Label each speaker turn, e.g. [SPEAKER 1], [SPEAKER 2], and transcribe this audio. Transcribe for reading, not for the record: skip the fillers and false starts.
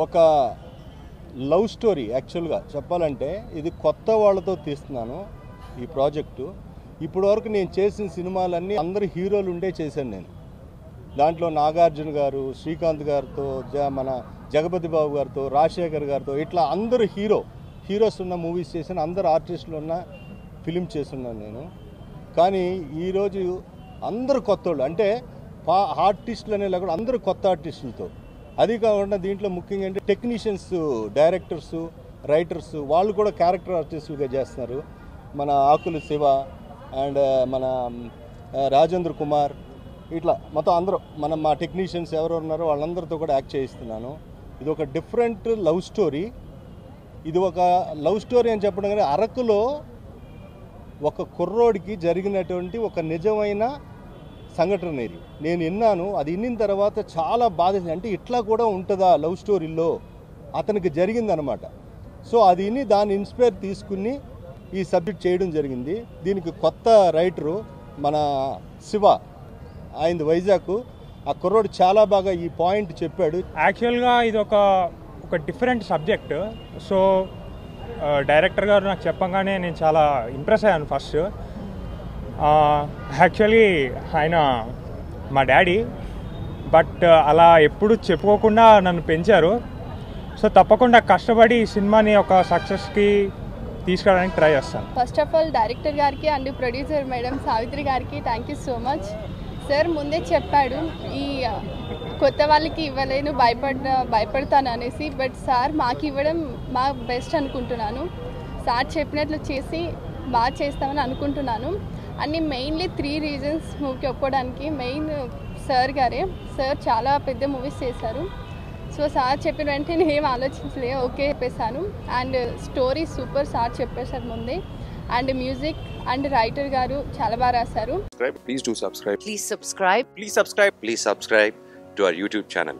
[SPEAKER 1] ఒక love story యాక్చువల్గా చెప్పాలంటే ఇది కొత్త వాళ్ళతో తీస్తున్నాను ఈ ప్రాజెక్టు. ఇప్పటివరకు నేను చేసిన సినిమాలన్నీ అందరు హీరోలు ఉండే చేశాను నేను. దాంట్లో నాగార్జున గారు, శ్రీకాంత్ గారితో, మన జగపతి బాబు గారితో, రాజశేఖర్ గారితో ఇట్లా అందరూ హీరోస్ ఉన్న మూవీస్ చేసిన అందరు ఆర్టిస్టులు ఉన్న ఫిలిం చేస్తున్నాను నేను. కానీ ఈరోజు అందరు కొత్త వాళ్ళు, అంటే ఆర్టిస్టులు అనే లేకుండా అందరూ కొత్త ఆర్టిస్టులతో. అది కాకుండా దీంట్లో ముఖ్యంగా అంటే టెక్నీషియన్స్, డైరెక్టర్సు, రైటర్సు వాళ్ళు కూడా క్యారెక్టర్ ఆర్టిస్టులుగా చేస్తున్నారు. మన ఆకుల శివ అండ్ మన రాజేంద్ర కుమార్ ఇట్లా మొత్తం అందరూ మా టెక్నీషియన్స్ ఎవరు ఉన్నారో వాళ్ళందరితో కూడా యాక్ట్ చేయిస్తున్నాను. ఇది ఒక డిఫరెంట్ లవ్ స్టోరీ. ఇది ఒక లవ్ స్టోరీ అని చెప్పడం కానీ అరకులో ఒక కుర్రోడికి జరిగినటువంటి ఒక నిజమైన సంఘటన ఇది. నేను విన్నాను, అది విన్న తర్వాత చాలా బాధ. అంటే ఇట్లా కూడా ఉంటుందా లవ్ స్టోరీలో, అతనికి జరిగిందనమాట. సో అది విని దాన్ని ఇన్స్పైర్ తీసుకుని ఈ సబ్జెక్ట్ చేయడం జరిగింది. దీనికి కొత్త రైటరు మన శివ, ఆయన వైజాగ్. ఆ కుర్రోడు చాలా బాగా ఈ పాయింట్ చెప్పాడు.
[SPEAKER 2] యాక్చువల్గా ఇది ఒక డిఫరెంట్ సబ్జెక్ట్. సో డైరెక్టర్ గారు నాకు చెప్పగానే నేను చాలా ఇంప్రెస్ అయ్యాను ఫస్ట్. యాక్చువల్లీ ఆయన మా డాడీ, బట్ అలా ఎప్పుడు చెప్పుకోకుండా నన్ను పెంచారు. సో తప్పకుండా కష్టపడి ఈ సినిమాని ఒక సక్సెస్కి తీసుకురావడానికి ట్రై చేస్తాను.
[SPEAKER 3] ఫస్ట్ ఆఫ్ ఆల్ డైరెక్టర్ గారికి అండ్ ప్రొడ్యూసర్ మేడం సావిత్రి గారికి thank you so much. Sir ముందే చెప్పాడు ఈ కొత్త వాళ్ళకి ఇవ్వలేను, భయపడతాను అనేసి. బట్ సార్ మాకు ఇవ్వడం మా బెస్ట్ అనుకుంటున్నాను. సార్ చెప్పినట్లు చేసి బాగా చేస్తామని అనుకుంటున్నాను. అన్ని మెయిన్లీ 3 రీజన్స్ మూవీకి ఒప్పుకోవడానికి. మెయిన్ సార్ గారే. సార్ చాలా పెద్ద మూవీస్ చేశారు. సో సార్ చెప్పిన వెంటనే ఏం ఆలోచించలే, ఓకే చెప్పేశాను. అండ్ స్టోరీ సూపర్, సార్ చెప్పేశారు ముందే. అండ్ మ్యూజిక్ అండ్ రైటర్ గారు చాలా బాగా రాశారు.
[SPEAKER 4] Please do subscribe.
[SPEAKER 5] Please subscribe.
[SPEAKER 4] Please subscribe. Please subscribe to our YouTube channel.